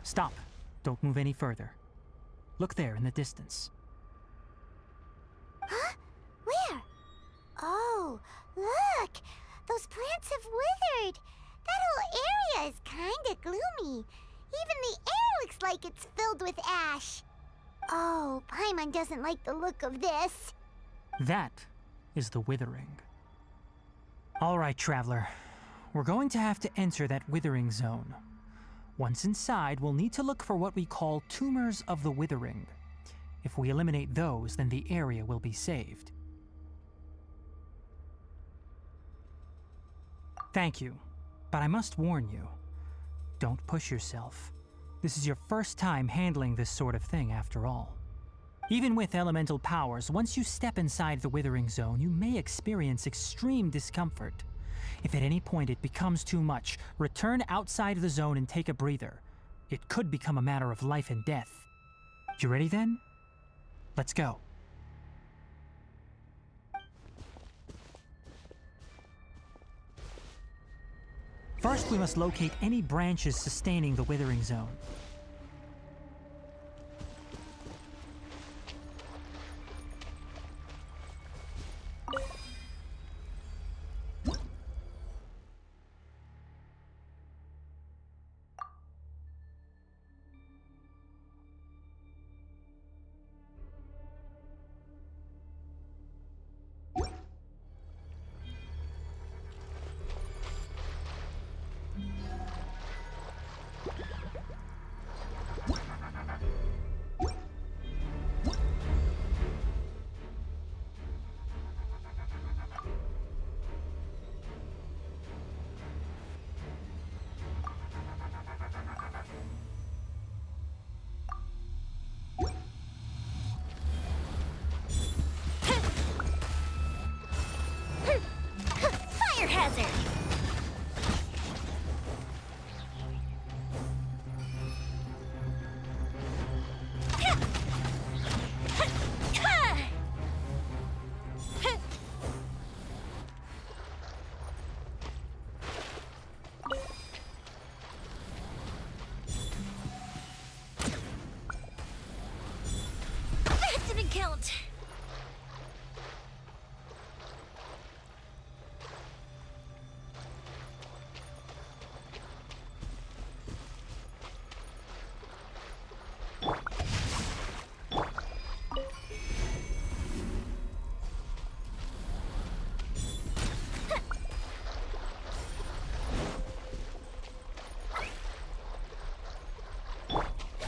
Stop. Don't move any further. Look there in the distance. Huh? Where? Oh, look! Those plants have withered! That whole area is kinda gloomy. Even the air looks like it's filled with ash. Oh, Paimon doesn't like the look of this. That is the withering. All right, traveler. We're going to have to enter that withering zone. Once inside, we'll need to look for what we call tumors of the withering. If we eliminate those, then the area will be saved. Thank you, but I must warn you. Don't push yourself. This is your first time handling this sort of thing, after all. Even with elemental powers, once you step inside the withering zone, you may experience extreme discomfort. If at any point it becomes too much, return outside the zone and take a breather. It could become a matter of life and death. You ready then? Let's go. First, we must locate any branches sustaining the withering zone. Fire hazard! That didn't count.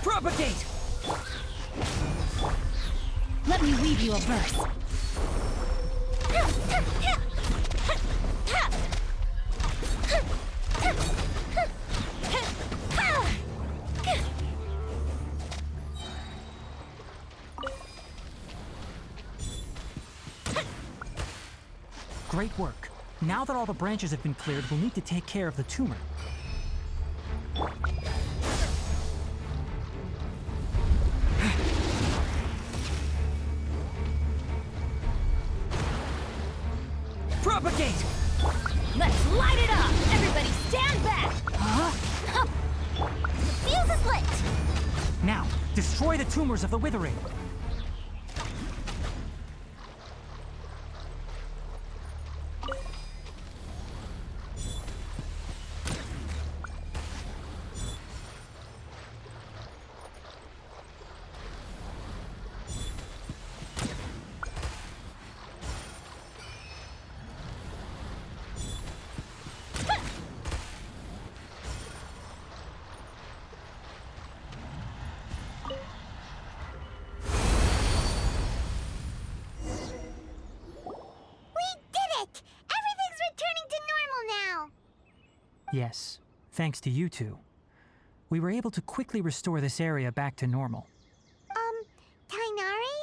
Propagate! Let me weave you a verse. Great work. Now that all the branches have been cleared, we'll need to take care of the tumor. Propagate! Let's light it up! Everybody stand back! Huh? The fuse is lit! Now, destroy the tumors of the withering. Yes, thanks to you two. We were able to quickly restore this area back to normal. Tainari?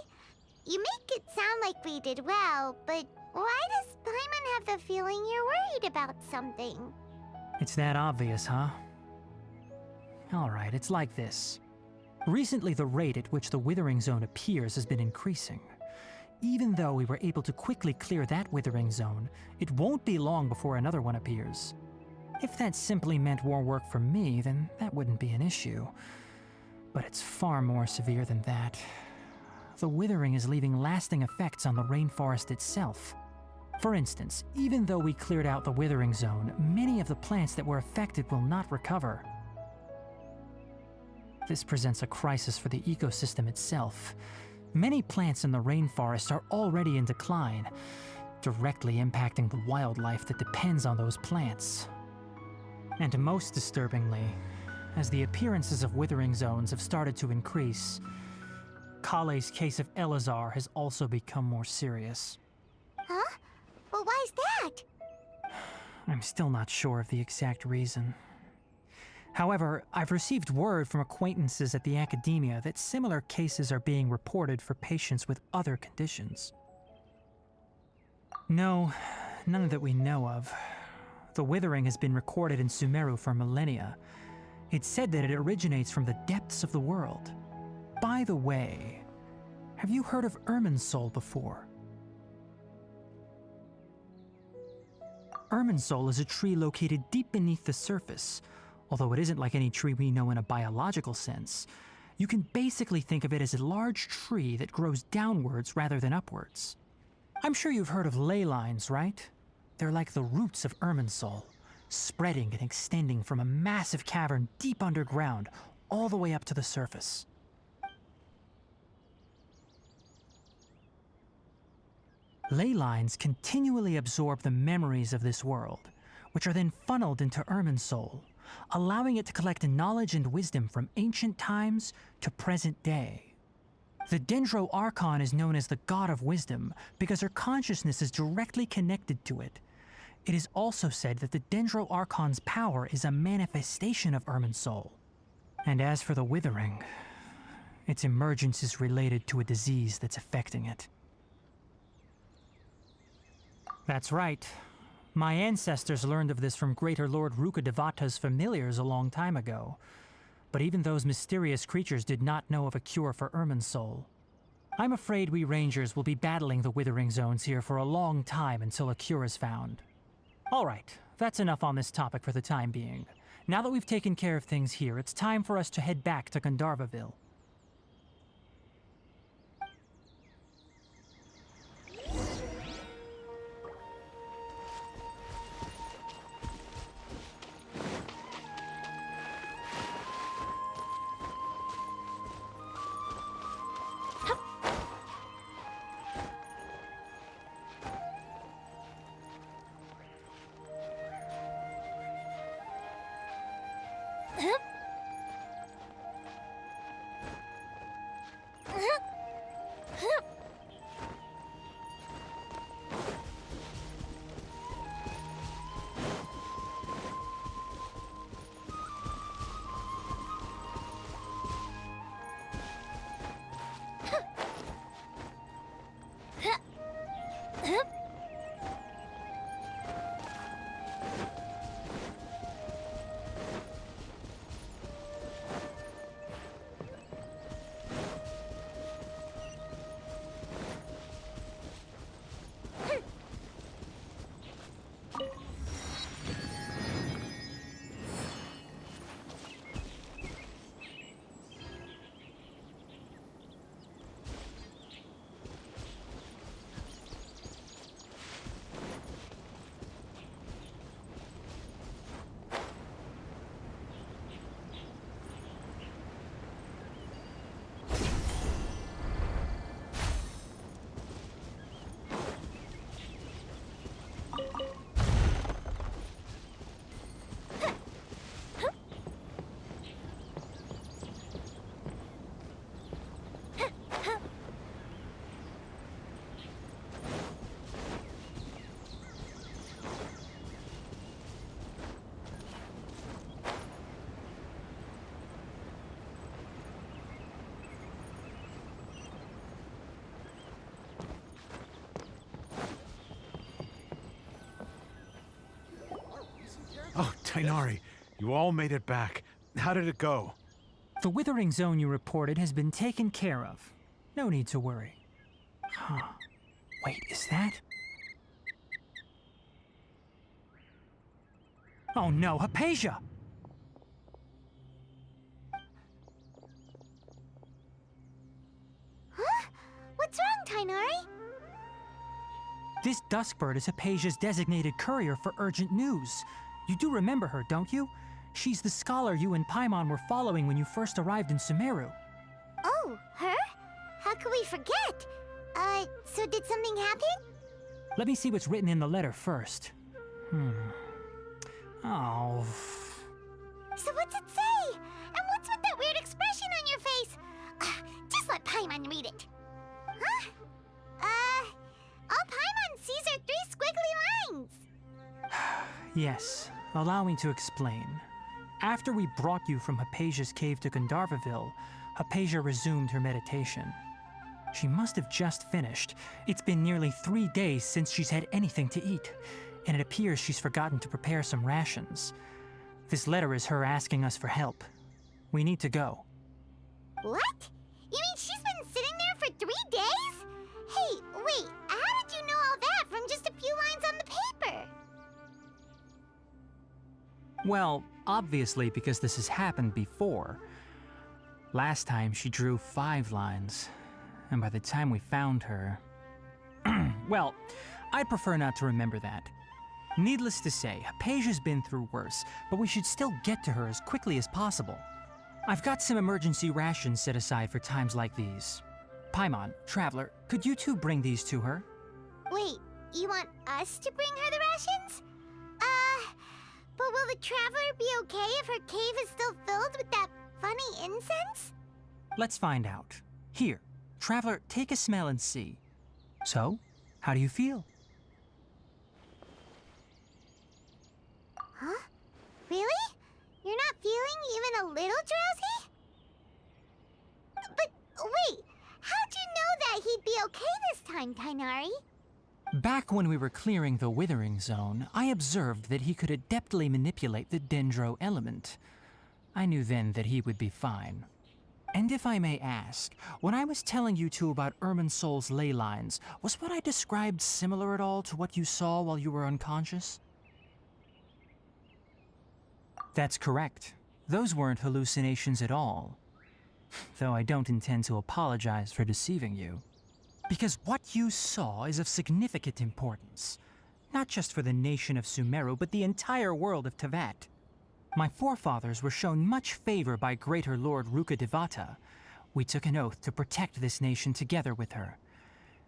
You make it sound like we did well, but why does Paimon have the feeling you're worried about something? It's that obvious, huh? Alright, it's like this. Recently, the rate at which the withering zone appears has been increasing. Even though we were able to quickly clear that withering zone, it won't be long before another one appears. If that simply meant more work for me, then that wouldn't be an issue. But it's far more severe than that. The withering is leaving lasting effects on the rainforest itself. For instance, even though we cleared out the withering zone, many of the plants that were affected will not recover. This presents a crisis for the ecosystem itself. Many plants in the rainforest are already in decline, directly impacting the wildlife that depends on those plants. And most disturbingly, as the appearances of withering zones have started to increase, Kale's case of Elazar has also become more serious. Huh? Well, why's that? I'm still not sure of the exact reason. However, I've received word from acquaintances at the academia that similar cases are being reported for patients with other conditions. No, none that we know of. The withering has been recorded in Sumeru for millennia. It's said that it originates from the depths of the world. By the way, have you heard of Irminsul before? Irminsul is a tree located deep beneath the surface. Although it isn't like any tree we know in a biological sense, you can basically think of it as a large tree that grows downwards rather than upwards. I'm sure you've heard of ley lines, right? They're like the roots of Irminsul, spreading and extending from a massive cavern deep underground all the way up to the surface. Ley lines continually absorb the memories of this world, which are then funneled into Irminsul, allowing it to collect knowledge and wisdom from ancient times to present day. The Dendro Archon is known as the God of Wisdom because her consciousness is directly connected to it. It is also said that the Dendro Archon's power is a manifestation of Irminsul. And as for the Withering, its emergence is related to a disease that's affecting it. That's right. My ancestors learned of this from Greater Lord Rukkhadevata's familiars a long time ago. But even those mysterious creatures did not know of a cure for Irminsul. I'm afraid we rangers will be battling the withering zones here for a long time until a cure is found. Alright, that's enough on this topic for the time being. Now that we've taken care of things here, it's time for us to head back to Gandharvaville. Oh, Tainari, you all made it back. How did it go? The withering zone you reported has been taken care of. No need to worry. Huh. Wait, is that? Oh no, Hypatia! Tighnari? This Duskbird is Hypatia's designated courier for urgent news. You do remember her, don't you? She's the scholar you and Paimon were following when you first arrived in Sumeru. Oh, her? How could we forget? So did something happen? Let me see what's written in the letter first. Oh. So what's it say? And what's with that weird expression on your face? Just let Paimon read it. Huh? All Paimon sees are 3 squiggly lines. Yes, allow me to explain. After we brought you from Hypatia's cave to Gandharvaville, Hypatia resumed her meditation. She must have just finished. It's been nearly 3 days since she's had anything to eat, and it appears she's forgotten to prepare some rations. This letter is her asking us for help. We need to go. What? You mean she's been sitting there for 3 days? Hey, wait, how did you know all that from just a few lines on the paper? Well, obviously because this has happened before. Last time she drew 5 lines, and by the time we found her... Well, I'd prefer not to remember that. Needless to say, Hypatia's been through worse, but we should still get to her as quickly as possible. I've got some emergency rations set aside for times like these. Paimon, Traveler, could you two bring these to her? Wait, you want us to bring her the rations? But will the Traveler be okay if her cave is still filled with that funny incense? Let's find out. Here, Traveler, take a smell and see. So, how do you feel? Huh? Really? You're not feeling even a little drowsy? But wait, how'd you know that he'd be okay this time, Tighnari? Back when we were clearing the Withering Zone, I observed that he could adeptly manipulate the Dendro element. I knew then that he would be fine. And if I may ask, when I was telling you two about Irminsul's ley lines, was what I described similar at all to what you saw while you were unconscious? That's correct. Those weren't hallucinations at all. Though I don't intend to apologize for deceiving you. Because what you saw is of significant importance. Not just for the nation of Sumeru, but the entire world of Teyvat. My forefathers were shown much favor by Greater Lord Rukkhadevata. We took an oath to protect this nation together with her.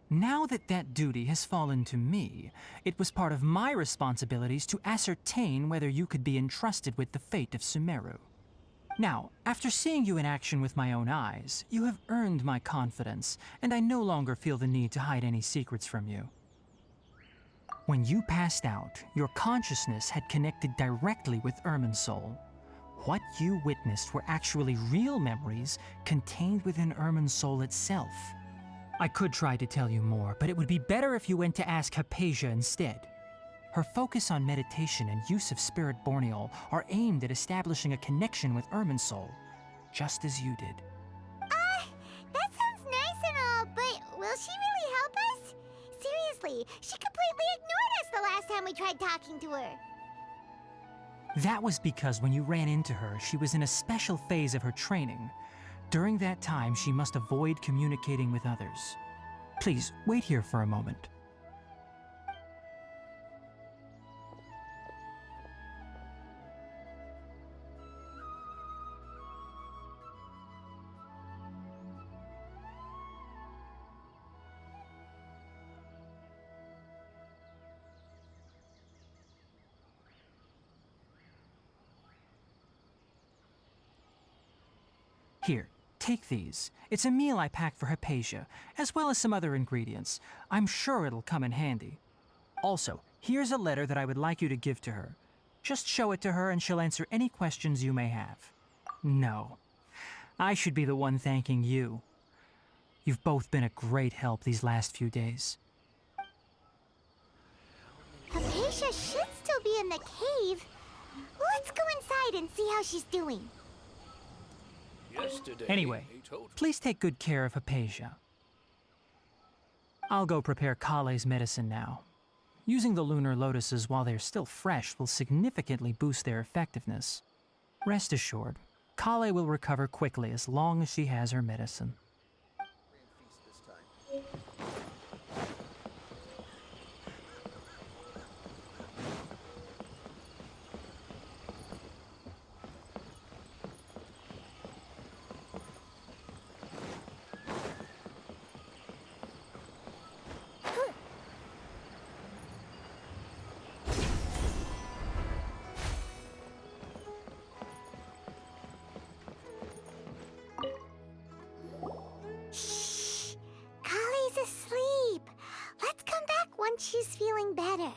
Now that that duty has fallen to me, it was part of my responsibilities to ascertain whether you could be entrusted with the fate of Sumeru. Now, after seeing you in action with my own eyes, you have earned my confidence, and I no longer feel the need to hide any secrets from you. When you passed out, your consciousness had connected directly with Irminsul. What you witnessed were actually real memories contained within Irminsul itself. I could try to tell you more, but it would be better if you went to ask Hypatia instead. Her focus on meditation and use of Spirit Borneol are aimed at establishing a connection with Irminsul, just as you did. That sounds nice and all, but will she really help us? Seriously, she completely ignored us the last time we tried talking to her. That was because when you ran into her, she was in a special phase of her training. During that time, she must avoid communicating with others. Please, wait here for a moment. Here, take these. It's a meal I packed for Hypatia, as well as some other ingredients. I'm sure it'll come in handy. Also, here's a letter that I would like you to give to her. Just show it to her and she'll answer any questions you may have. No, I should be the one thanking you. You've both been a great help these last few days. Hypatia should still be in the cave. Let's go inside and see how she's doing. Anyway, please take good care of Hypatia. I'll go prepare Kale's medicine now. Using the lunar lotuses while they're still fresh will significantly boost their effectiveness. Rest assured, Kale will recover quickly as long as she has her medicine. This time. once she's feeling better.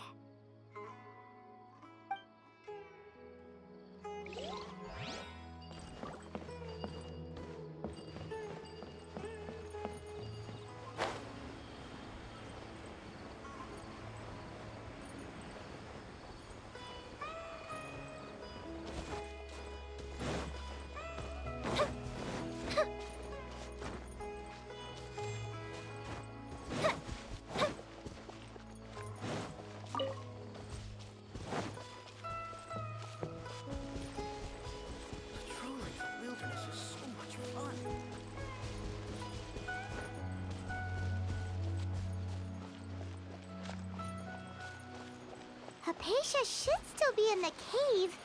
Patrolling the wilderness is so much fun. Hypatia should still be in the cave.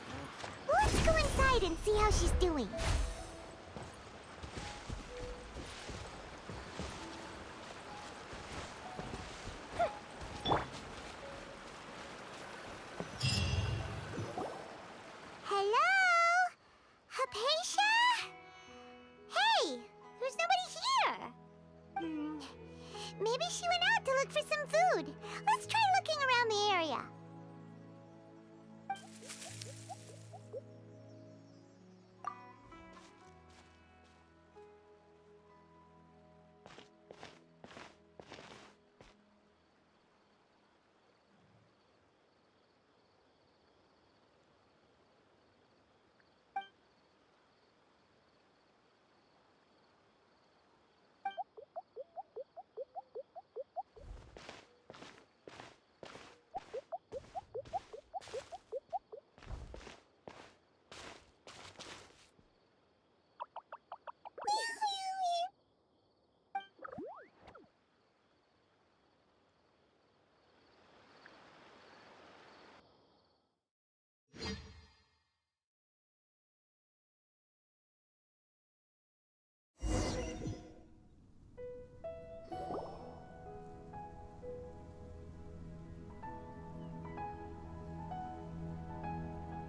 Let's go inside and see how she's doing. Hello? Hypatia? Hey, there's nobody here. Maybe she went out to look for some food. Let's try looking around the area.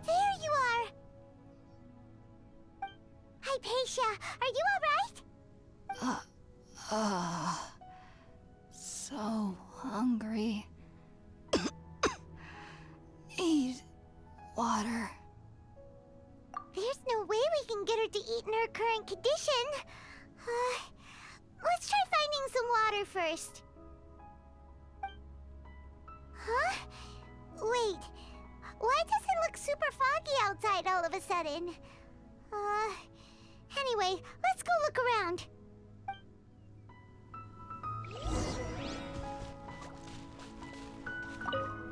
There you are! Hypatia, are you alright? So hungry. Need water. There's no way we can get her to eat in her current condition. Let's try finding some water first. Huh? Wait, why does it look super foggy outside all of a sudden? Anyway, let's go look around.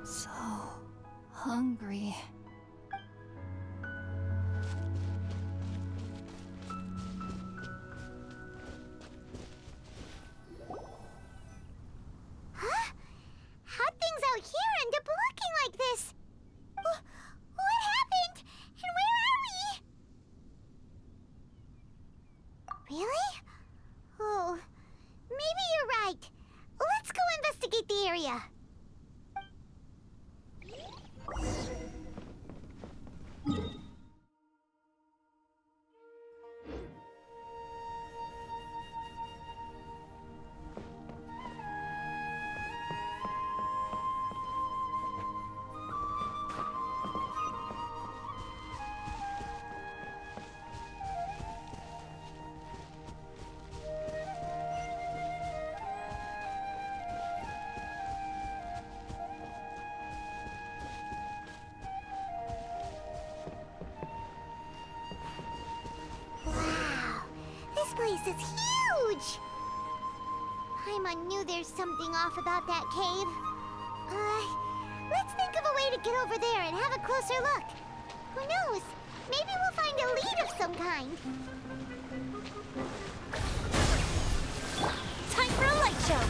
So hungry. Huh? How'd things out here end up looking like this? What happened? And where are we? Really? Oh, maybe you're right. Let's go investigate the area. Wow, this place is huge! Paimon knew there's something off about that cave. Let's think of a way to get over there and have a closer look. Who knows? Maybe we'll find a lead of some kind. Time for a light show!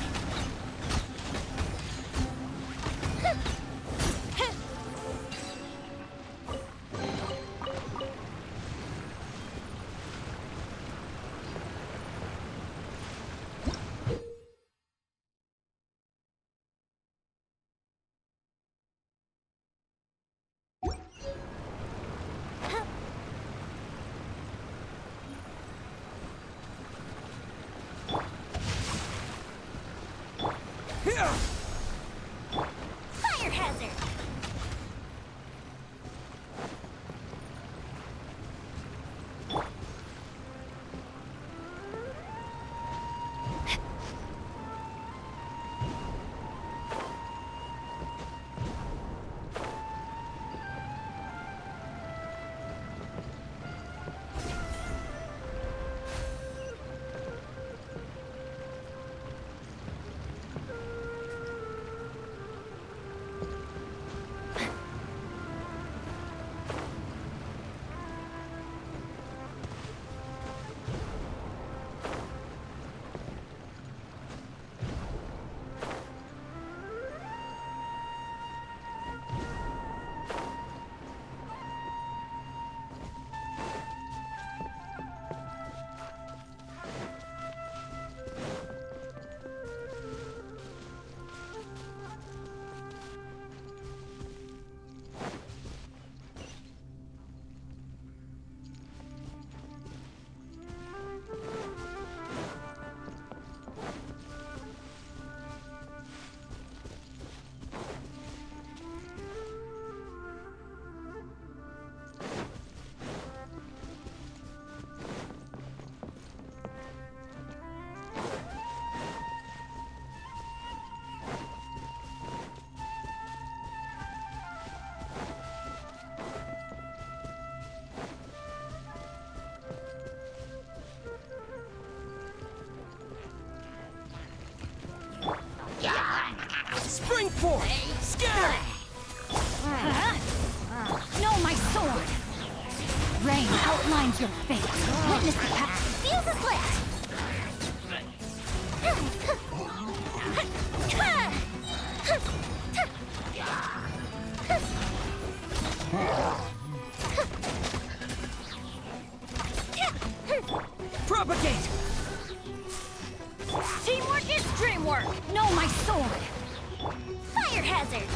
for? Scare! No, my sword! Rain outlines your fate. Witness the path. Feels a slit! Propagate! Teamwork is dreamwork! No, my sword! Fire hazard!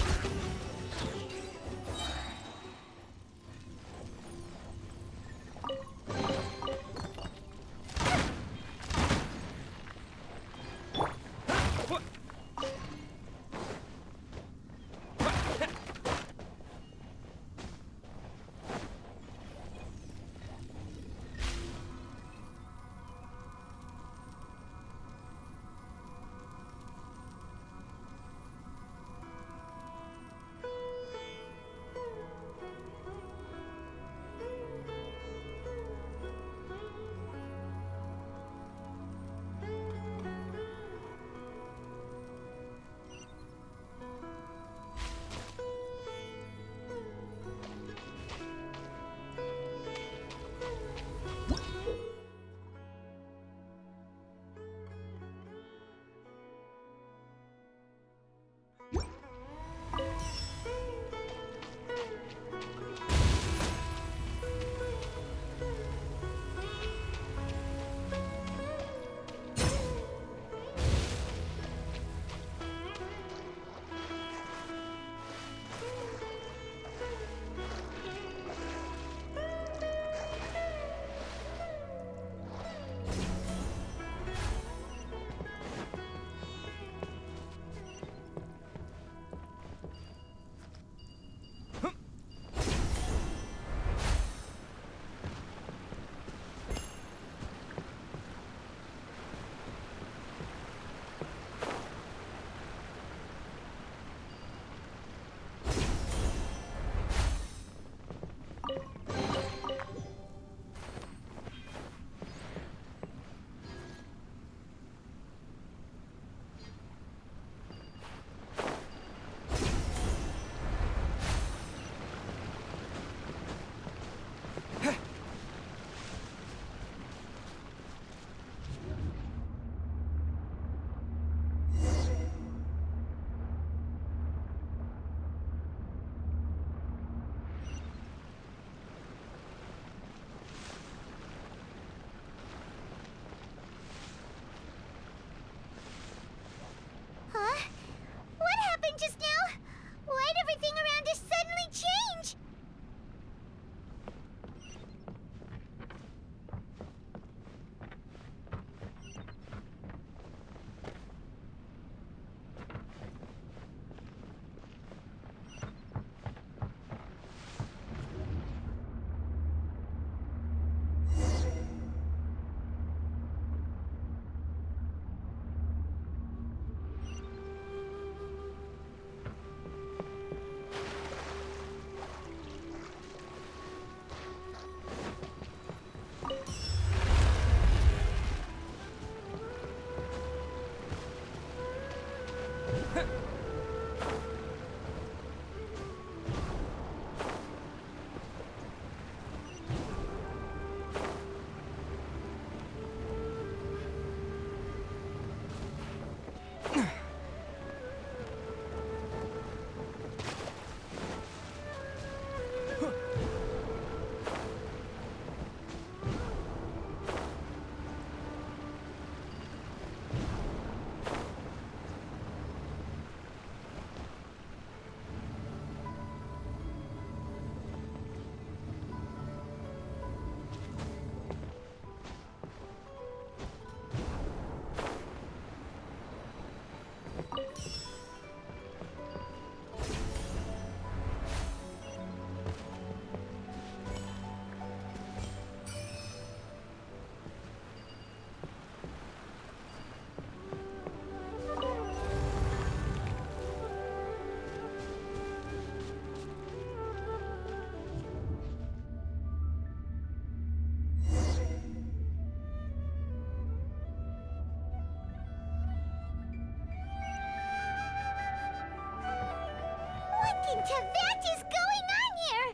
Teyvat is going on here?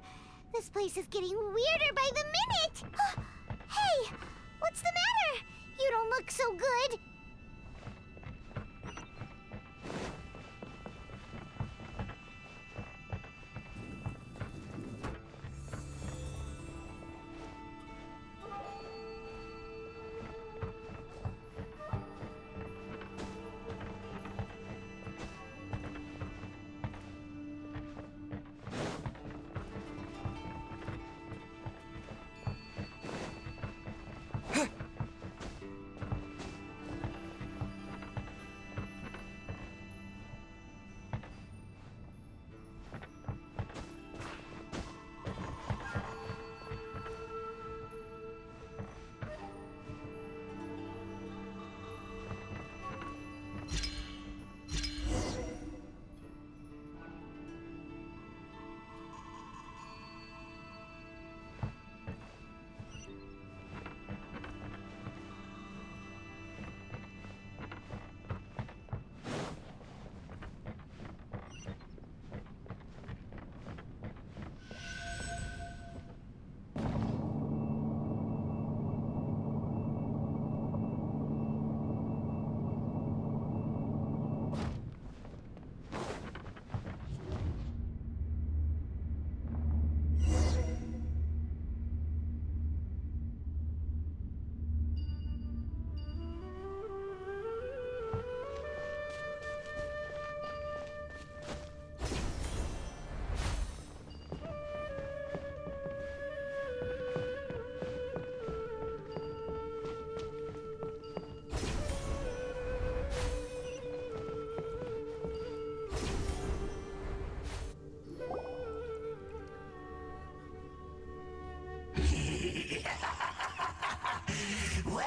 This place is getting weirder by the minute. Hey, what's the matter? You don't look so good. Well.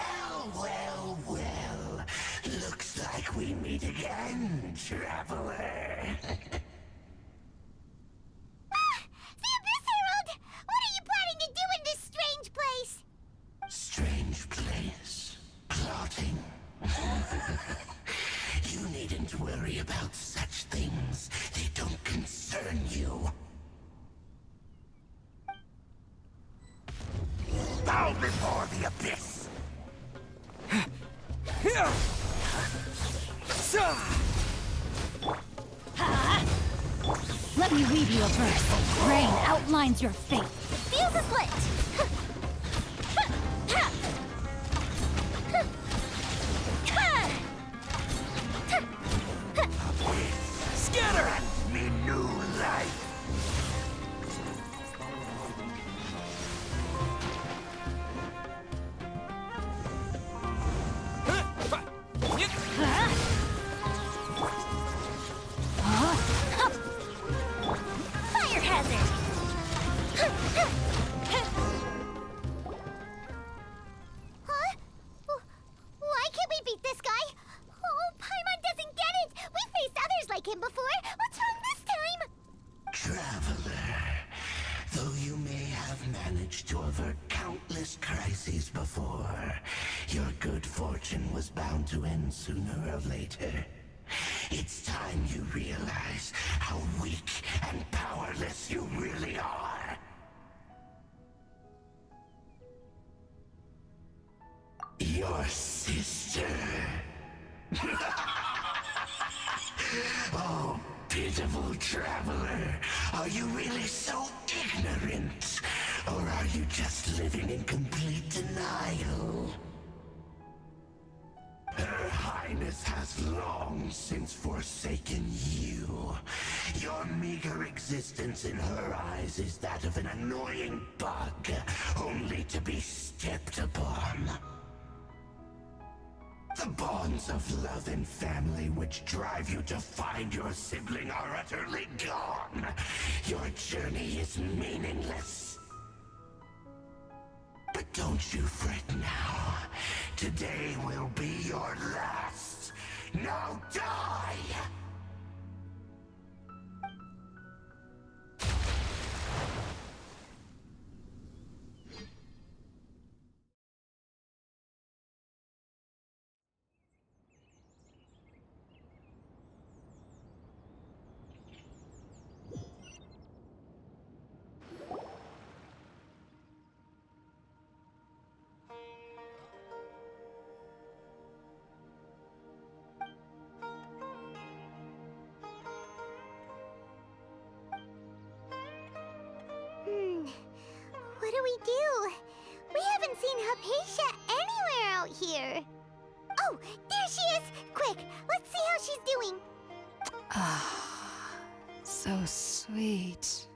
Looks like we meet again, traveler. The Abyss Herald! What are you planning to do in this strange place? Strange place. Plotting. You needn't worry about such things. They don't concern you. Bow before the abyss! Let me read you a verse. Rain outlines your fate. Fuse is lit! Scatter! Grant me new life! Fire hazard! Huh? Why can't we beat this guy? Oh, Paimon doesn't get it! We faced others like him before! What's wrong this time? Traveler, though you may have managed to avert countless crises before, your good fortune was bound to end sooner or later. It's time you realize how weak and powerless you really are. Your sister. Oh, pitiful traveler. Are you really so ignorant? Or are you just living in complete denial? Her Highness has long since forsaken you. Your meager existence in her eyes is that of an annoying bug, only to be stepped upon. The bonds of love and family which drive you to find your sibling are utterly gone. Your journey is meaningless. But don't you fret now. Today will be your last. Now die! do we do? We haven't seen Hypatia anywhere out here. Oh, there she is! Quick, let's see how she's doing. Ah, so sweet.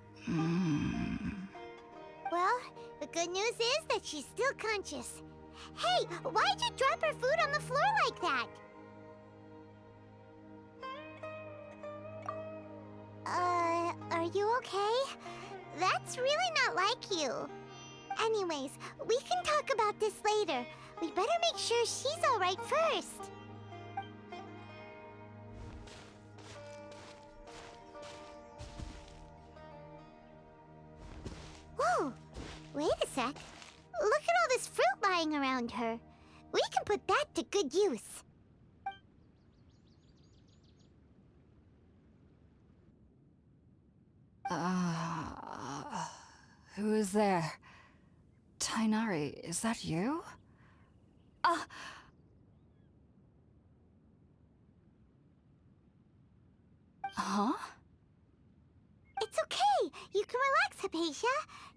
Well, the good news is that she's still conscious. Hey, why'd you drop her food on the floor like that? Are you okay? That's really not like you. Anyways, we can talk about this later. We better make sure she's alright first. Whoa! Wait a sec. Look at all this fruit lying around her. We can put that to good use. Who is there? Tighnari, is that you? Huh? It's okay. You can relax, Hypatia.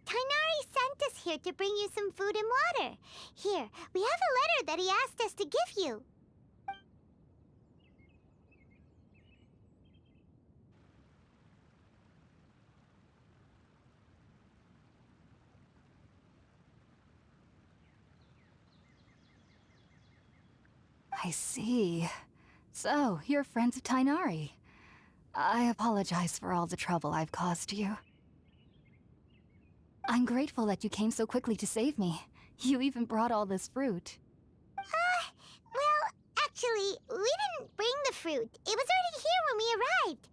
Tighnari sent us here to bring you some food and water. Here, we have a letter that he asked us to give you. I see. So, you're friends of Tighnari. I apologize for all the trouble I've caused you. I'm grateful that you came so quickly to save me. You even brought all this fruit. Well, actually, we didn't bring the fruit. It was already here when we arrived.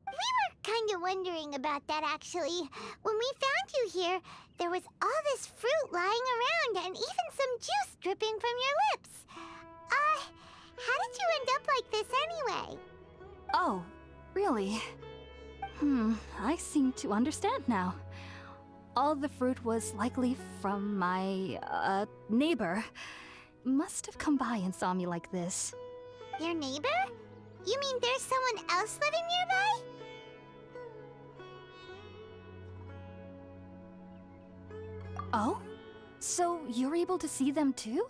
We were kind of wondering about that, actually. When we found you here, there was all this fruit lying around and even some juice dripping from your lips. How did you end up like this anyway? Oh, really? I seem to understand now. All the fruit was likely from my, neighbor. Must have come by and saw me like this. Your neighbor? You mean there's someone else living nearby? Oh? So you're able to see them too?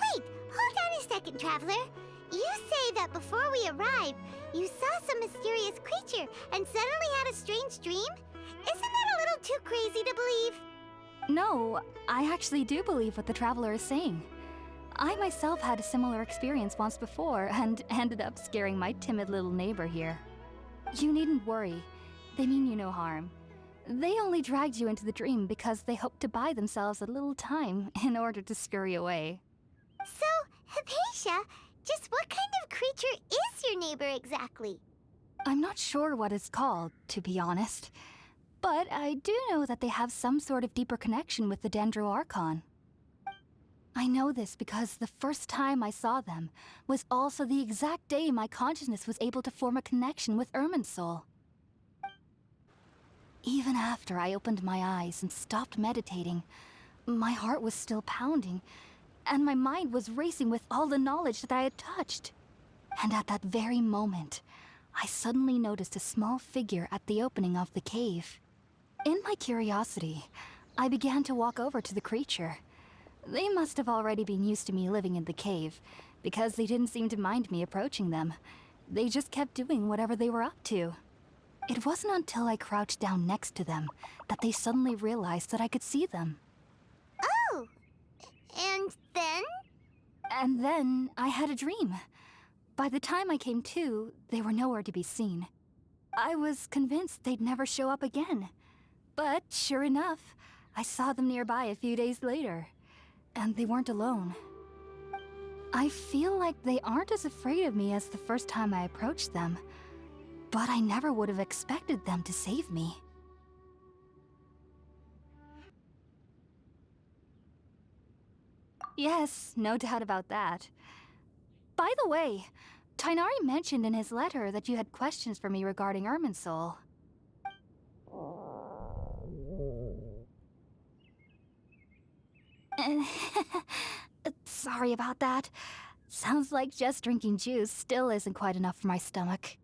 Wait, hold on a second, Traveler. You say that before we arrived, you saw some mysterious creature and suddenly had a strange dream? Isn't that a little too crazy to believe? No, I actually do believe what the Traveler is saying. I myself had a similar experience once before and ended up scaring my timid little neighbor here. You needn't worry. They mean you no harm. They only dragged you into the dream because they hoped to buy themselves a little time in order to scurry away. So, Hypatia, just what kind of creature is your neighbor exactly? I'm not sure what it's called, to be honest. But I do know that they have some sort of deeper connection with the Archon. I know this because the first time I saw them was also the exact day my consciousness was able to form a connection with Irminsul. Even after I opened my eyes and stopped meditating, my heart was still pounding, and my mind was racing with all the knowledge that I had touched. And at that very moment, I suddenly noticed a small figure at the opening of the cave. In my curiosity, I began to walk over to the creature. They must have already been used to me living in the cave, because they didn't seem to mind me approaching them. They just kept doing whatever they were up to. It wasn't until I crouched down next to them that they suddenly realized that I could see them. Oh! And then? And then I had a dream. By the time I came to, they were nowhere to be seen. I was convinced they'd never show up again. But sure enough, I saw them nearby a few days later. And they weren't alone. I feel like they aren't as afraid of me as the first time I approached them. But I never would have expected them to save me. Yes, no doubt about that. By the way, Tighnari mentioned in his letter that you had questions for me regarding Irminsul. Sorry about that. Sounds like just drinking juice still isn't quite enough for my stomach.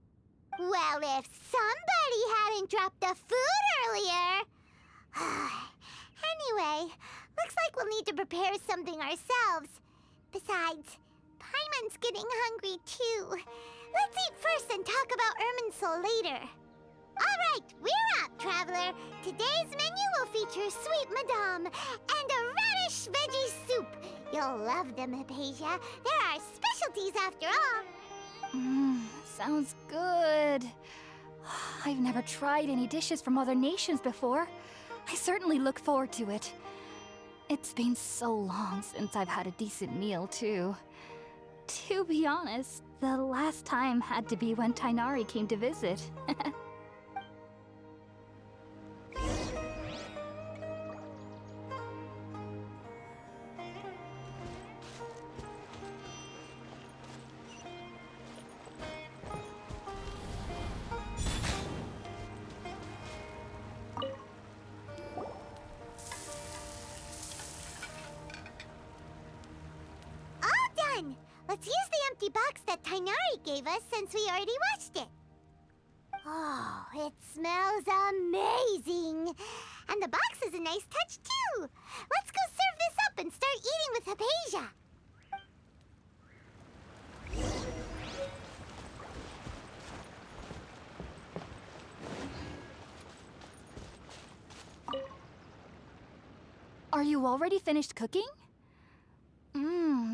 Well, if somebody hadn't dropped the food earlier... Anyway, looks like we'll need to prepare something ourselves. Besides, Paimon's getting hungry too. Let's eat first and talk about Irminsul later. All right, we're up, Traveler. Today's menu will feature sweet madame and a radish veggie soup. You'll love them, Hypatia. They're our specialties after all. Sounds good. I've never tried any dishes from other nations before. I certainly look forward to it. It's been so long since I've had a decent meal, too. To be honest, the last time had to be when Tighnari came to visit. Let's use the empty box that Tighnari gave us since we already watched it. Oh, it smells amazing! And the box is a nice touch, too! Let's go serve this up and start eating with Hypatia! Are you already finished cooking?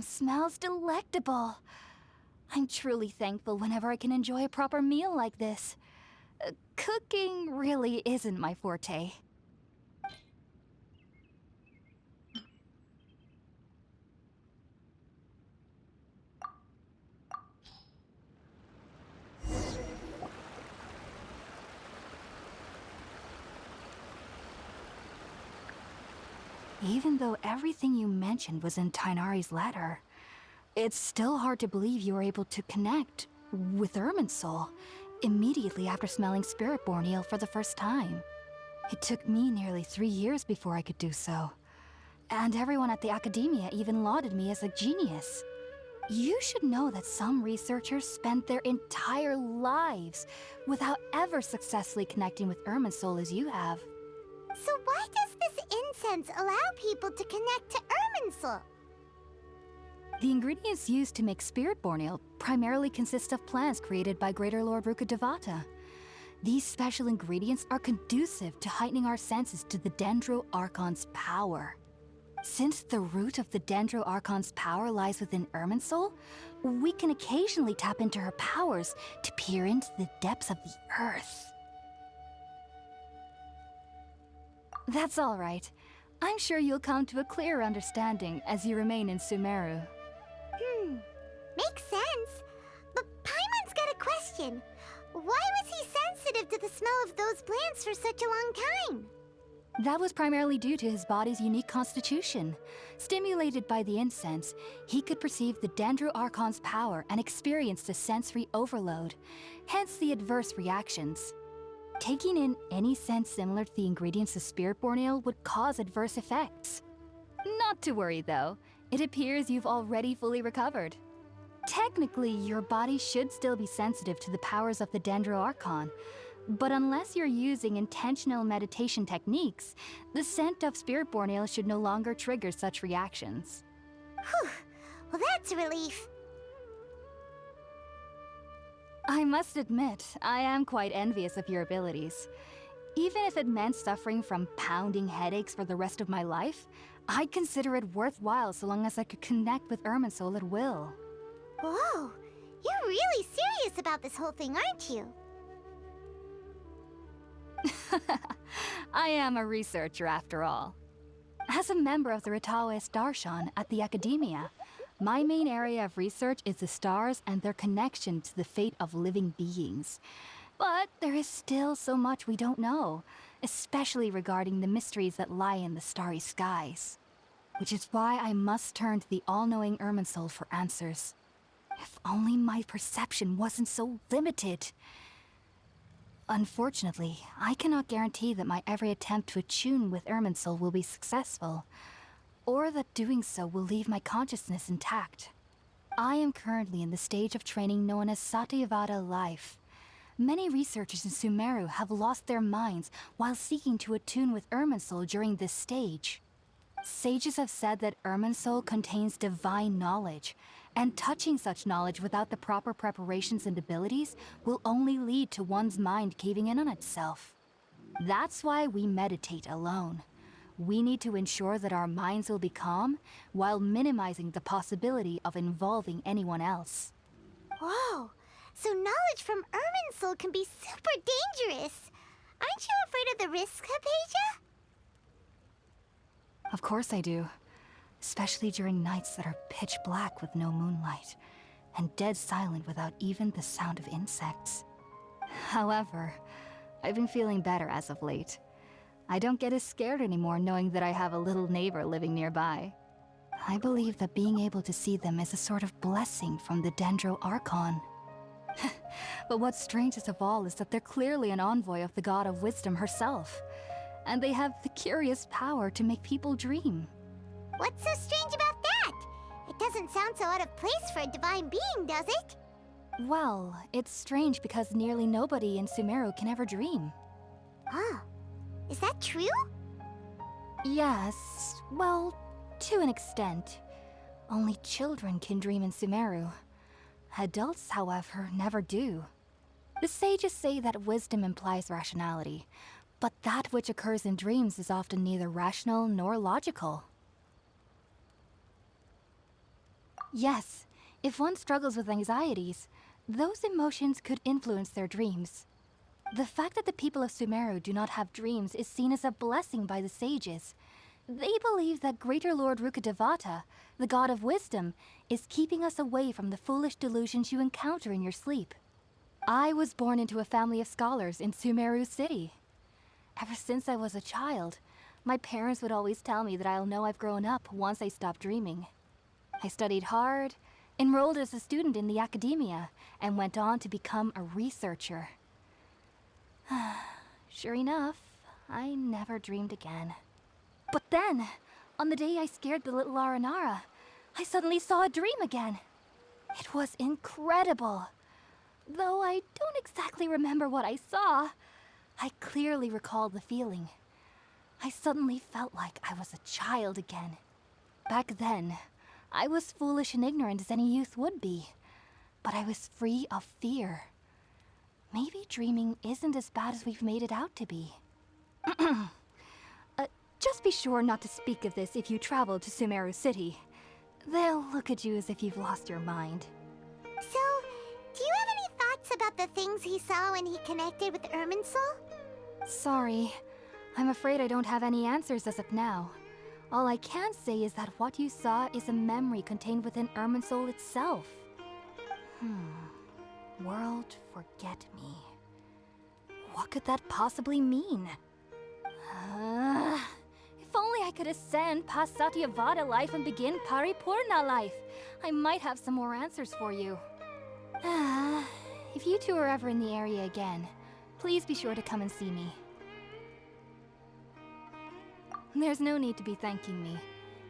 Smells delectable. I'm truly thankful whenever I can enjoy a proper meal like this. Cooking really isn't my forte. Even though everything you mentioned was in Tighnari's letter, it's still hard to believe you were able to connect with Irminsul immediately after smelling Spiritborn Ale for the first time. It took me nearly 3 years before I could do so. And everyone at the Academia even lauded me as a genius. You should know that some researchers spend their entire lives without ever successfully connecting with Irminsul as you have. So why does this incense allow people to connect to Irminsul? The ingredients used to make Spiritborn Ale primarily consist of plants created by Greater Lord Rukkhadevata. These special ingredients are conducive to heightening our senses to the Dendro Archon's power. Since the root of the Dendro Archon's power lies within Irminsul, we can occasionally tap into her powers to peer into the depths of the earth. That's all right. I'm sure you'll come to a clearer understanding as you remain in Sumeru. Makes sense. But Paimon's got a question. Why was he sensitive to the smell of those plants for such a long time? That was primarily due to his body's unique constitution. Stimulated by the incense, he could perceive the Dendro Archon's power and experienced a sensory overload, hence the adverse reactions. Taking in any scent similar to the ingredients of Spiritborn Ale would cause adverse effects. Not to worry though, it appears you've already fully recovered. Technically, your body should still be sensitive to the powers of the Dendro Archon, but unless you're using intentional meditation techniques, the scent of Spiritborn Ale should no longer trigger such reactions. Whew. Well, that's a relief. I must admit, I am quite envious of your abilities. Even if it meant suffering from pounding headaches for the rest of my life, I'd consider it worthwhile so long as I could connect with Irminsul at will. Whoa, you're really serious about this whole thing, aren't you? I am a researcher after all. As a member of the Ritaoist Archon at the Academia, my main area of research is the stars and their connection to the fate of living beings. But there is still so much we don't know, especially regarding the mysteries that lie in the starry skies. Which is why I must turn to the all-knowing Irminsul for answers. If only my perception wasn't so limited. Unfortunately, I cannot guarantee that my every attempt to attune with Irminsul will be successful, or that doing so will leave my consciousness intact. I am currently in the stage of training known as Satyavada life. Many researchers in Sumeru have lost their minds while seeking to attune with Irminsul during this stage. Sages have said that Irminsul contains divine knowledge, and touching such knowledge without the proper preparations and abilities will only lead to one's mind caving in on itself. That's why we meditate alone. We need to ensure that our minds will be calm while minimizing the possibility of involving anyone else. Whoa! So knowledge from Irminsul can be super dangerous. Aren't you afraid of the risks, Hypatia? Of course I do. Especially during nights that are pitch black with no moonlight, and dead silent without even the sound of insects. However, I've been feeling better as of late. I don't get as scared anymore knowing that I have a little neighbor living nearby. I believe that being able to see them is a sort of blessing from the Dendro Archon. But what's strangest of all is that they're clearly an envoy of the God of Wisdom herself, and they have the curious power to make people dream. What's so strange about that? It doesn't sound so out of place for a divine being, does it? Well, it's strange because nearly nobody in Sumeru can ever dream. Huh. Is that true? Yes, well, to an extent. Only children can dream in Sumeru. Adults, however, never do. The sages say that wisdom implies rationality, but that which occurs in dreams is often neither rational nor logical. Yes, if one struggles with anxieties, those emotions could influence their dreams. The fact that the people of Sumeru do not have dreams is seen as a blessing by the sages. They believe that Greater Lord Rukkhadevata, the God of Wisdom, is keeping us away from the foolish delusions you encounter in your sleep. I was born into a family of scholars in Sumeru City. Ever since I was a child, my parents would always tell me that I'll know I've grown up once I stop dreaming. I studied hard, enrolled as a student in the academia, and went on to become a researcher. Sure enough, I never dreamed again. But then, on the day I scared the little Aranara, I suddenly saw a dream again. It was incredible. Though I don't exactly remember what I saw, I clearly recall the feeling. I suddenly felt like I was a child again. Back then, I was foolish and ignorant as any youth would be, but I was free of fear. Maybe dreaming isn't as bad as we've made it out to be. Just be sure not to speak of this if you travel to Sumeru City. They'll look at you as if you've lost your mind. So, do you have any thoughts about the things he saw when he connected with Irminsul? Sorry, I'm afraid I don't have any answers as of now. All I can say is that what you saw is a memory contained within Irminsul itself. World forget me. What could that possibly mean? If only I could ascend past Satyavada life and begin Paripurna life. I might have some more answers for you. If you two are ever in the area again, please be sure to come and see me. There's no need to be thanking me.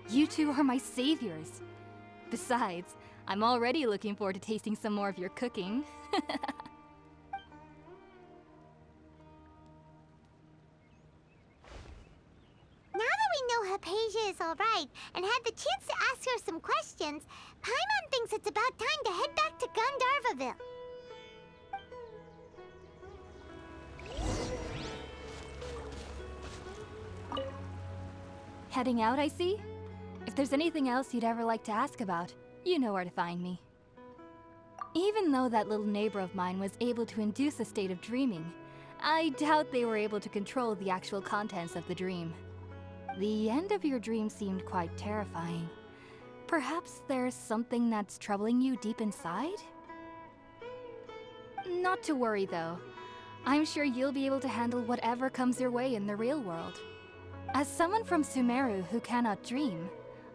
You two are my saviors. Besides, I'm already looking forward to tasting some more of your cooking. Now that we know Hypatia is alright and had the chance to ask her some questions, Paimon thinks it's about time to head back to Gandharvaville. Heading out, I see? If there's anything else you'd ever like to ask about, you know where to find me. Even though that little neighbor of mine was able to induce a state of dreaming, I doubt they were able to control the actual contents of the dream. The end of your dream seemed quite terrifying. Perhaps there's something that's troubling you deep inside? Not to worry, though. I'm sure you'll be able to handle whatever comes your way in the real world. As someone from Sumeru who cannot dream,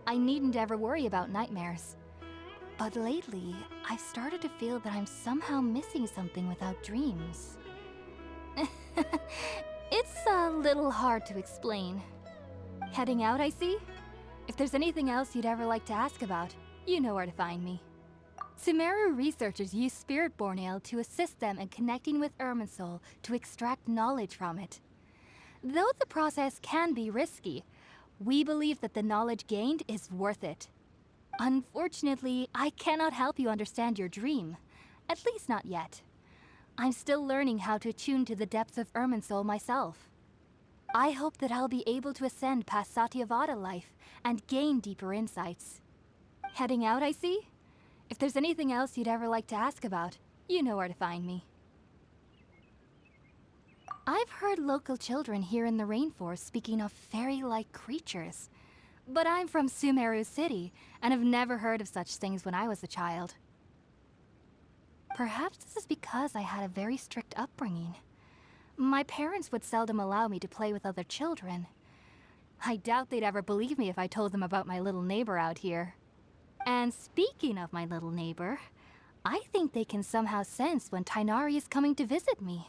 I needn't ever worry about nightmares. But lately, I've started to feel that I'm somehow missing something without dreams. It's a little hard to explain. Heading out, I see? If there's anything else you'd ever like to ask about, you know where to find me. Sumeru researchers use Spiritborn Ale to assist them in connecting with Irminsul to extract knowledge from it. Though the process can be risky, we believe that the knowledge gained is worth it. Unfortunately, I cannot help you understand your dream. At least not yet. I'm still learning how to attune to the depths of Irminsul myself. I hope that I'll be able to ascend past Satyavada life and gain deeper insights. Heading out, I see? If there's anything else you'd ever like to ask about, you know where to find me. I've heard local children here in the rainforest speaking of fairy-like creatures. But I'm from Sumeru City, and have never heard of such things when I was a child. Perhaps this is because I had a very strict upbringing. My parents would seldom allow me to play with other children. I doubt they'd ever believe me if I told them about my little neighbor out here. And speaking of my little neighbor, I think they can somehow sense when Tighnari is coming to visit me.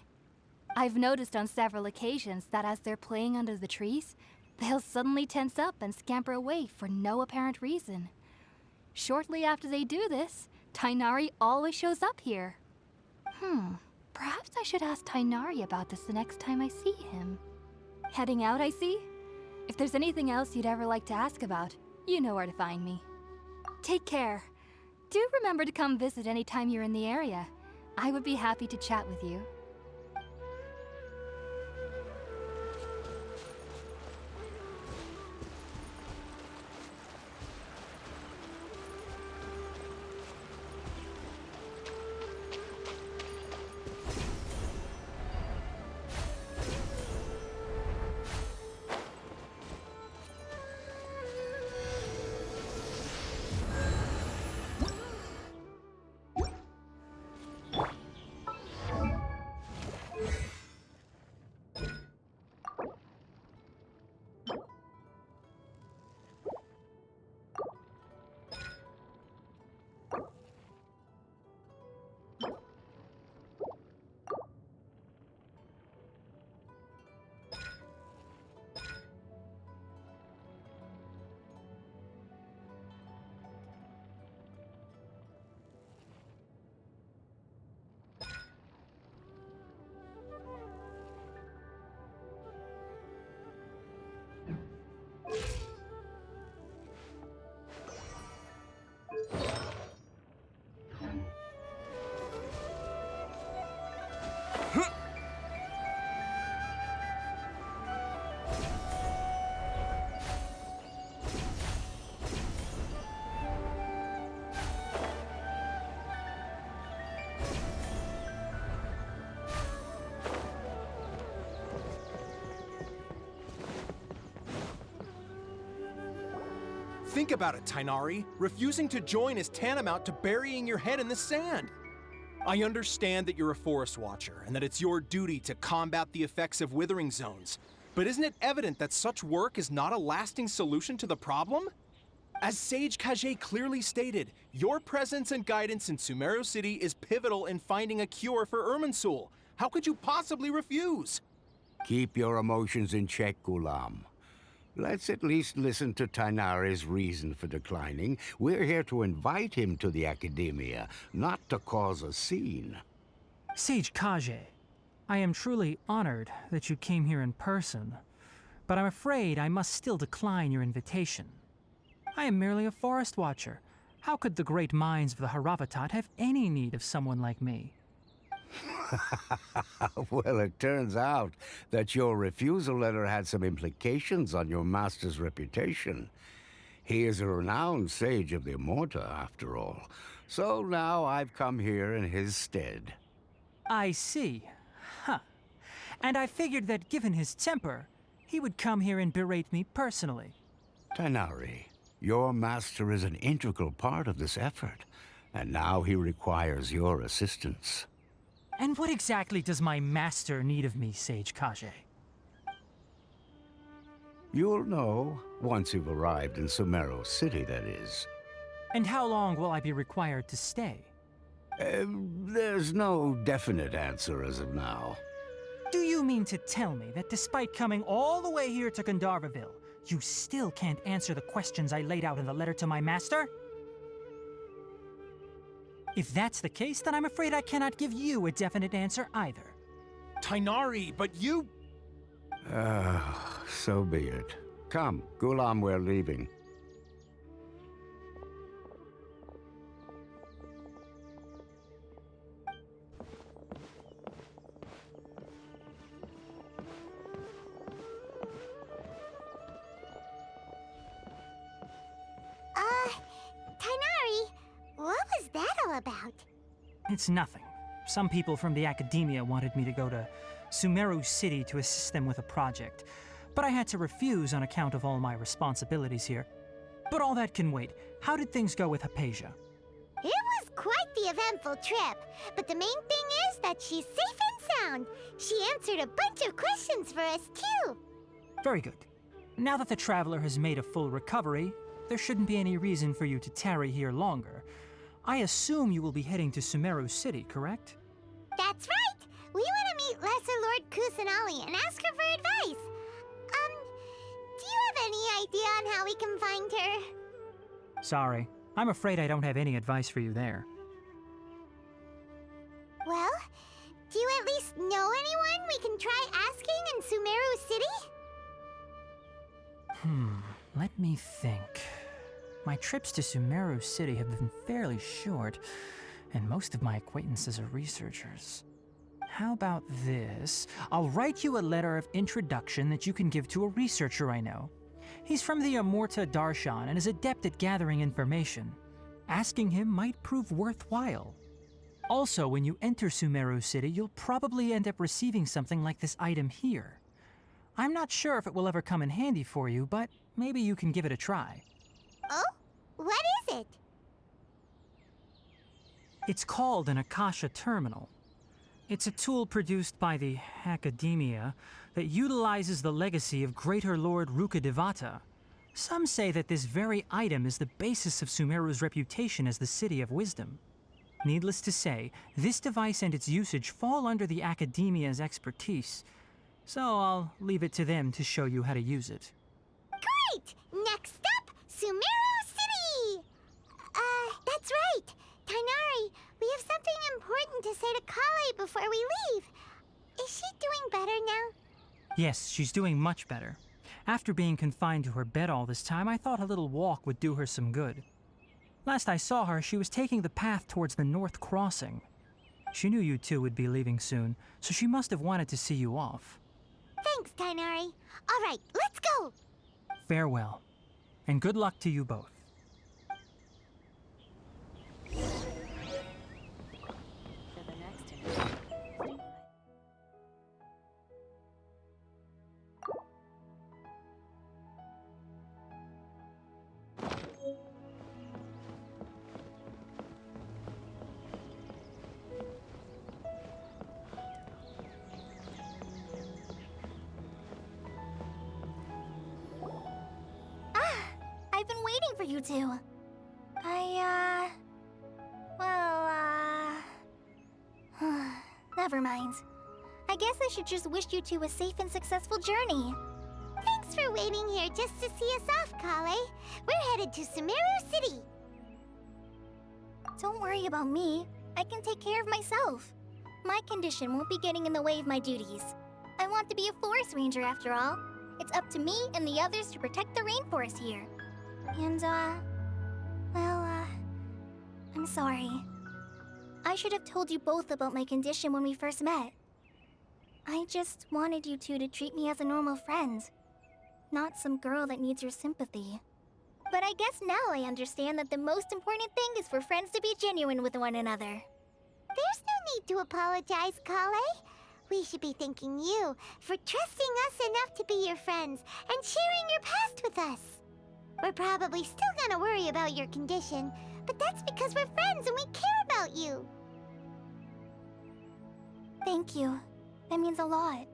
I've noticed on several occasions that as they're playing under the trees, they'll suddenly tense up and scamper away for no apparent reason. Shortly after they do this, Tighnari always shows up here. Perhaps I should ask Tighnari about this the next time I see him. Heading out, I see? If there's anything else you'd ever like to ask about, you know where to find me. Take care. Do remember to come visit anytime you're in the area. I would be happy to chat with you. Think about it, Tighnari. Refusing to join is tantamount to burying your head in the sand. I understand that you're a forest watcher and that it's your duty to combat the effects of withering zones. But isn't it evident that such work is not a lasting solution to the problem? As Sage Kage clearly stated, your presence and guidance in Sumeru City is pivotal in finding a cure for Irminsul. How could you possibly refuse? Keep your emotions in check, Ghulam. Let's at least listen to Tighnari's reason for declining. We're here to invite him to the Academia, not to cause a scene. Sage Kage, I am truly honored that you came here in person, but I'm afraid I must still decline your invitation. I am merely a forest watcher. How could the great minds of the Haravatat have any need of someone like me? Well, it turns out that your refusal letter had some implications on your master's reputation. He is a renowned sage of the Immorta, after all. So now I've come here in his stead. I see. Huh. And I figured that given his temper, he would come here and berate me personally. Tighnari, your master is an integral part of this effort, and now he requires your assistance. And what exactly does my master need of me, Sage Kage? You'll know once you've arrived in Sumeru City, that is. And how long will I be required to stay? There's no definite answer as of now. Do you mean to tell me that despite coming all the way here to Gandharvaville, you still can't answer the questions I laid out in the letter to my master? If that's the case, then I'm afraid I cannot give you a definite answer either. Tainari, but you... So be it. Come, Gulam, we're leaving. Tainari, what was that all about? It's nothing. Some people from the academia wanted me to go to Sumeru City to assist them with a project, but I had to refuse on account of all my responsibilities here. But all that can wait. How did things go with Hypatia? It was quite the eventful trip, but the main thing is that she's safe and sound. She answered a bunch of questions for us, too. Very good. Now that the traveler has made a full recovery, there shouldn't be any reason for you to tarry here longer. I assume you will be heading to Sumeru City, correct? That's right! We want to meet Lesser Lord Kusanali and ask her for advice. Do you have any idea on how we can find her? Sorry. I'm afraid I don't have any advice for you there. Well, do you at least know anyone we can try asking in Sumeru City? Let me think. My trips to Sumeru City have been fairly short, and most of my acquaintances are researchers. How about this? I'll write you a letter of introduction that you can give to a researcher I know. He's from the Amurta Darshan and is adept at gathering information. Asking him might prove worthwhile. Also, when you enter Sumeru City, you'll probably end up receiving something like this item here. I'm not sure if it will ever come in handy for you, but maybe you can give it a try. Oh? What is it? It's called an Akasha Terminal. It's a tool produced by the Academia that utilizes the legacy of Greater Lord Rukkhadevata. Some say that this very item is the basis of Sumeru's reputation as the City of Wisdom. Needless to say, this device and its usage fall under the Academia's expertise, so I'll leave it to them to show you how to use it. Great! Next up, Sumeru City! That's right! Tainari, we have something important to say to Kale before we leave. Is she doing better now? Yes, she's doing much better. After being confined to her bed all this time, I thought a little walk would do her some good. Last I saw her, she was taking the path towards the North Crossing. She knew you two would be leaving soon, so she must have wanted to see you off. Thanks, Tainari. All right, let's go! Farewell, and good luck to you both. I've been waiting for you two. Never mind. I guess I should just wish you two a safe and successful journey. Thanks for waiting here just to see us off, Kale. We're headed to Sumeru City. Don't worry about me. I can take care of myself. My condition won't be getting in the way of my duties. I want to be a forest ranger after all. It's up to me and the others to protect the rainforest here. And, I'm sorry. I should have told you both about my condition when we first met. I just wanted you two to treat me as a normal friend, not some girl that needs your sympathy. But I guess now I understand that the most important thing is for friends to be genuine with one another. There's no need to apologize, Kale. We should be thanking you for trusting us enough to be your friends and sharing your past with us. We're probably still gonna worry about your condition, but that's because we're friends and we care about you. Thank you. That means a lot.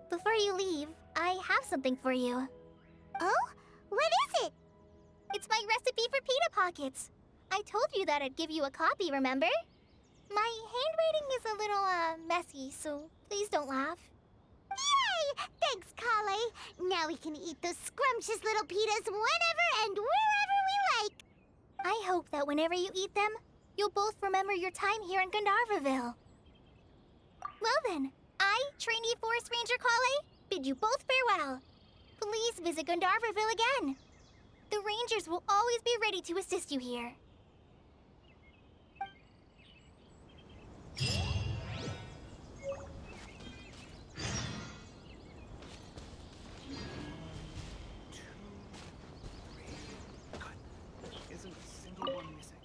Before you leave, I have something for you. Oh? What is it? It's my recipe for pita pockets. I told you that I'd give you a copy, remember? My handwriting is a little, messy, so please don't laugh. Yay! Thanks, Kale. Now we can eat those scrumptious little pitas whenever and wherever we like. I hope that whenever you eat them, you'll both remember your time here in Gandharvaville. Well then, I, trainee Forest Ranger Kale, bid you both farewell. Please visit Gandharvaville again. The Rangers will always be ready to assist you here. Isn't a single one missing.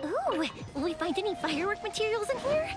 Ooh, will we find any firework materials in here?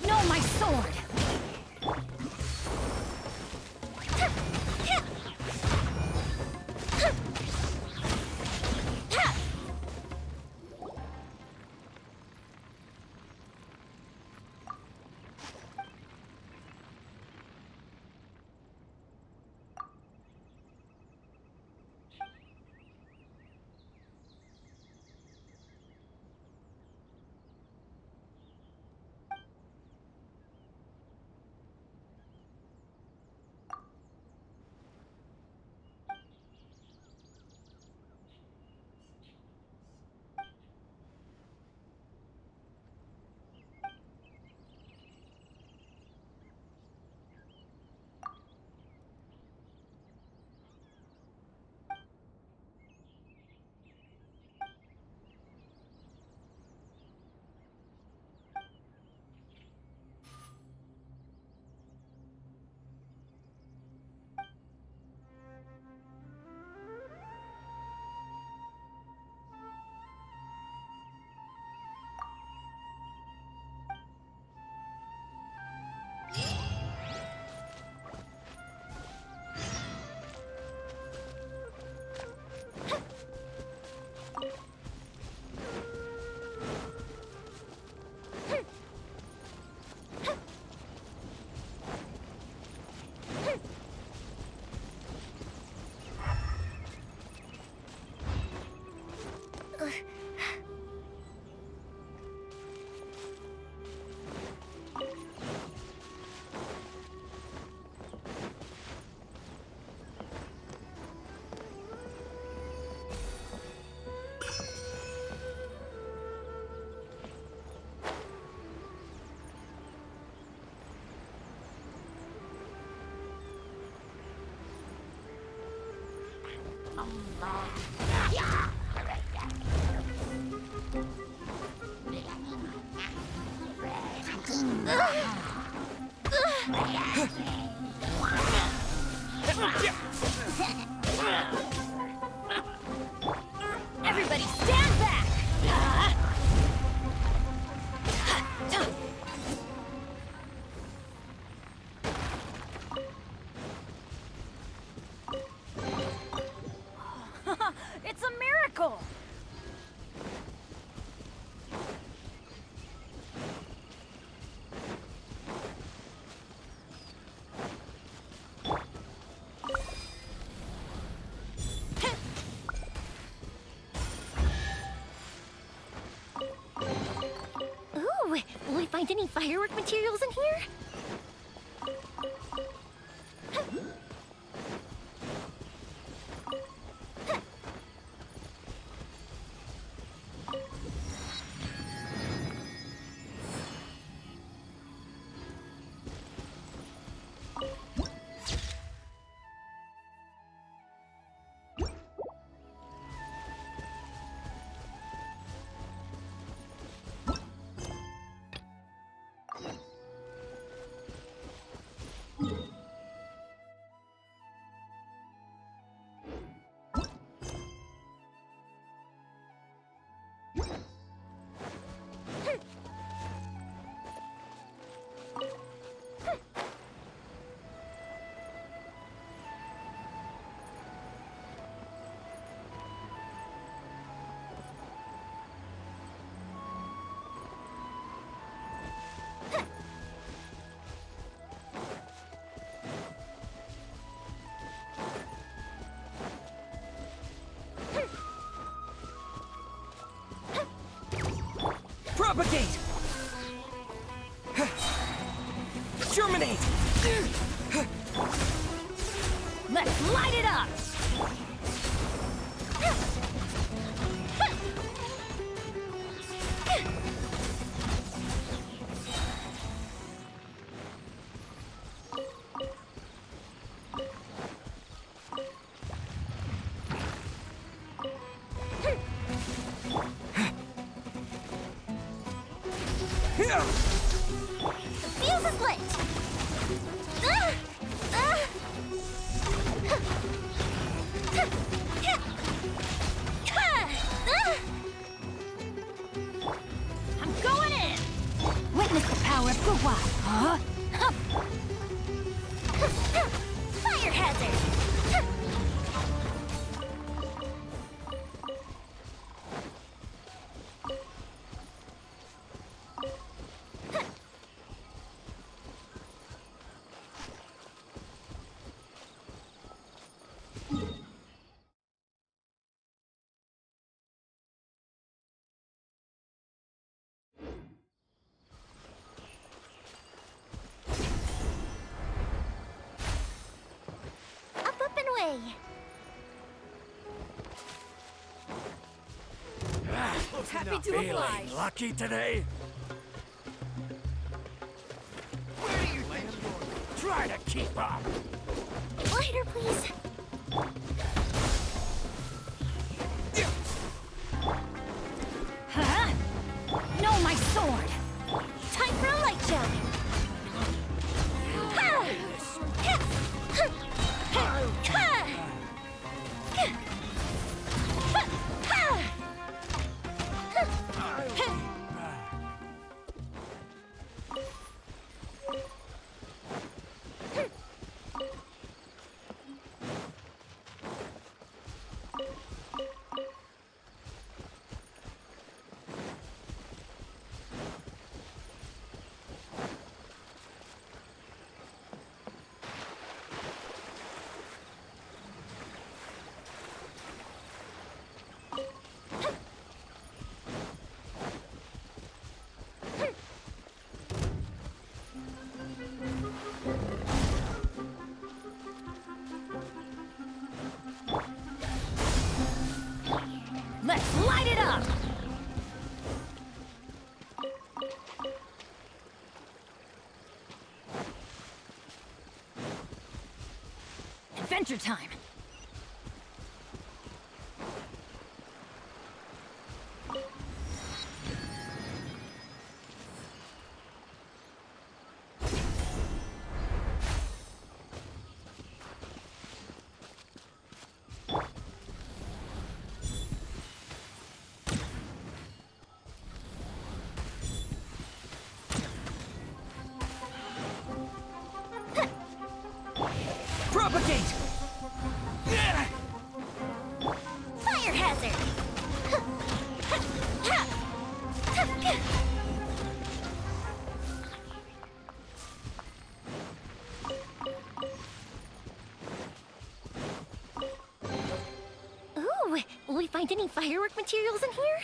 No, my sword! Everybody stand back! It's a miracle! Ooh, will we find any firework materials in here? Propagate! Germinate! Let's light it up! The fuse is lit! I'm going in! Witness the power of Guwa! Huh? Fire hazard! Up and away! Happy to apply! Lucky today? Where do you think you're going? Try to keep up! Lighter, please! Huh? No, my sword! Time for a light show! Ha! Ha! Ha! Ha! Ha! Let's light it up! Adventure time! gate! Fire hazard! Ooh, will we find any firework materials in here?